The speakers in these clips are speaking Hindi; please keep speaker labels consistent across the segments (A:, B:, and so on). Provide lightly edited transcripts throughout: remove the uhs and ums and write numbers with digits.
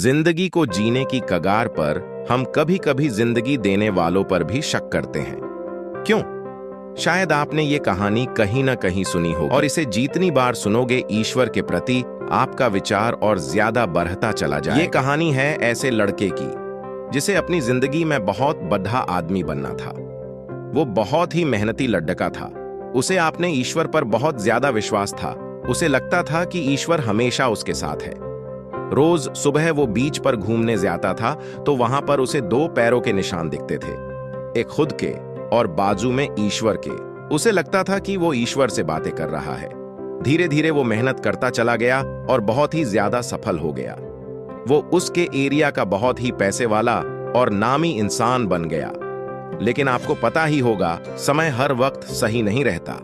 A: जिंदगी को जीने की कगार पर हम कभी कभी जिंदगी देने वालों पर भी शक करते हैं। क्यों? शायद आपने ये कहानी कहीं ना कहीं सुनी हो और इसे जितनी बार सुनोगे ईश्वर के प्रति आपका विचार और ज्यादा बढ़ता चला जाए। ये कहानी है ऐसे लड़के की जिसे अपनी जिंदगी में बहुत बड़ा आदमी बनना था। वो बहुत ही मेहनती लड़का था। उसे अपने ईश्वर पर बहुत ज्यादा विश्वास था। उसे लगता था कि ईश्वर हमेशा उसके साथ है। रोज सुबह वो बीच पर घूमने जाता था तो वहां पर उसे 2 पैरों के निशान दिखते थे, एक खुद के और बाजू में ईश्वर के। उसे लगता था कि वो ईश्वर से बातें कर रहा है। धीरे धीरे वो मेहनत करता चला गया और बहुत ही ज्यादा सफल हो गया। वो उसके एरिया का बहुत ही पैसे वाला और नामी इंसान बन गया। लेकिन आपको पता ही होगा, समय हर वक्त सही नहीं रहता।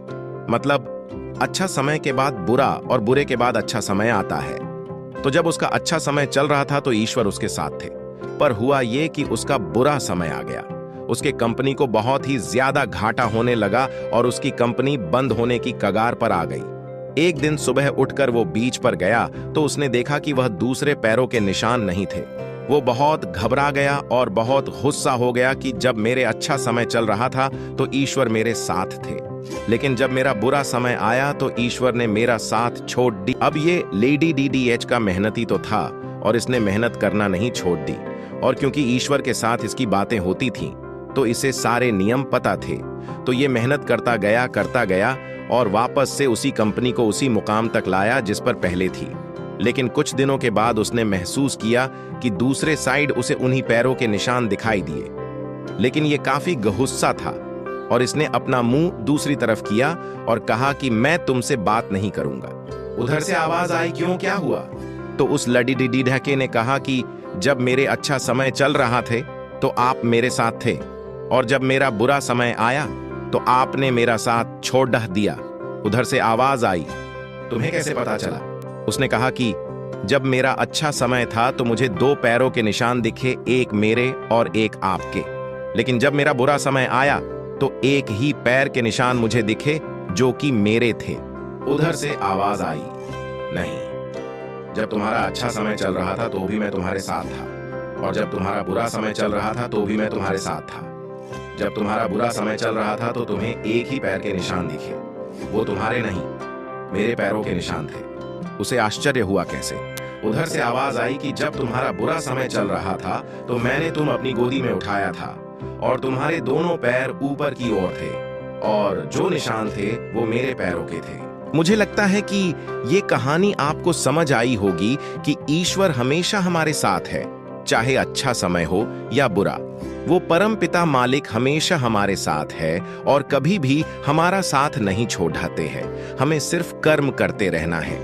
A: मतलब अच्छा समय के बाद बुरा और बुरे के बाद अच्छा समय आता है। तो जब उसका अच्छा समय चल रहा था तो ईश्वर उसके साथ थे, पर हुआ ये कि उसका बुरा समय आ गया। उसके कंपनी को बहुत ही ज्यादा घाटा होने लगा और उसकी कंपनी बंद होने की कगार पर आ गई। एक दिन सुबह उठकर वो बीच पर गया तो उसने देखा कि वह दूसरे पैरों के निशान नहीं थे। वो बहुत घबरा गया और बहुत गुस्सा हो गया कि जब मेरे अच्छा समय चल रहा था तो ईश्वर मेरे साथ थे, लेकिन जब मेरा बुरा समय आया तो ईश्वर ने मेरा साथ छोड़ दी। अब ये लेडी डीडीएच का मेहनती तो था और इसने मेहनत करना नहीं छोड़ दी, और क्योंकि ईश्वर के साथ इसकी बातें होती थीं तो इसे सारे नियम पता थे। तो ये मेहनत करता गया और वापस से उसी कंपनी को उसी मुकाम तक लाया जिस पर पहले थी। लेकिन कुछ दिनों के बाद उसने महसूस किया कि दूसरे साइड उसे उन्हीं पैरों के निशान दिखाई दिए। लेकिन ये काफी गुस्सा था और इसने अपना मुंह दूसरी तरफ किया और कहा कि मैं तुमसे बात नहीं करूंगा। उधर से आवाज आई, क्यों, क्या हुआ? तो उस लड़ी डिडी ढके ने कहा कि जब मेरे अच्छा समय चल रहा थे तो आप मेरे साथ थे, और जब मेरा बुरा समय आया तो आपने मेरा साथ छोड़ दिया। उधर से आवाज आई, तुम्हें कैसे पता चला? उसने कहा कि जब मेरा अच्छा समय था तो मुझे 2 पैरों के निशान दिखे, एक मेरे और एक आपके। लेकिन जब मेरा बुरा समय आया तो एक ही पैर के निशान मुझे दिखे जो कि मेरे थे। उधर से आवाज आई, नहीं, जब तुम्हारा अच्छा समय चल रहा था तो भी मैं तुम्हारे साथ था, और जब तुम्हारा बुरा समय चल रहा था तो भी मैं तुम्हारे साथ था। जब तुम्हारा बुरा समय चल रहा था तो तुम्हें एक ही पैर के निशान दिखे, वो तुम्हारे नहीं, मेरे पैरों के निशान थे। उसे आश्चर्य हुआ, कैसे? उधर से आवाज आई कि जब तुम्हारा बुरा समय चल रहा था तो मैंने तुम अपनी गोदी में उठाया था और तुम्हारे दोनों पैर ऊपर की ओर थे, और जो निशान थे वो मेरे पैरों के थे। मुझे लगता है कि ये कहानी आपको समझ आई होगी कि ईश्वर हमेशा हमारे साथ है, चाहे अच्छा समय हो या बुरा। वो परम पिता मालिक हमेशा हमारे साथ है और कभी भी हमारा साथ नहीं छोड़ते हैं। हमें सिर्फ कर्म करते रहना है।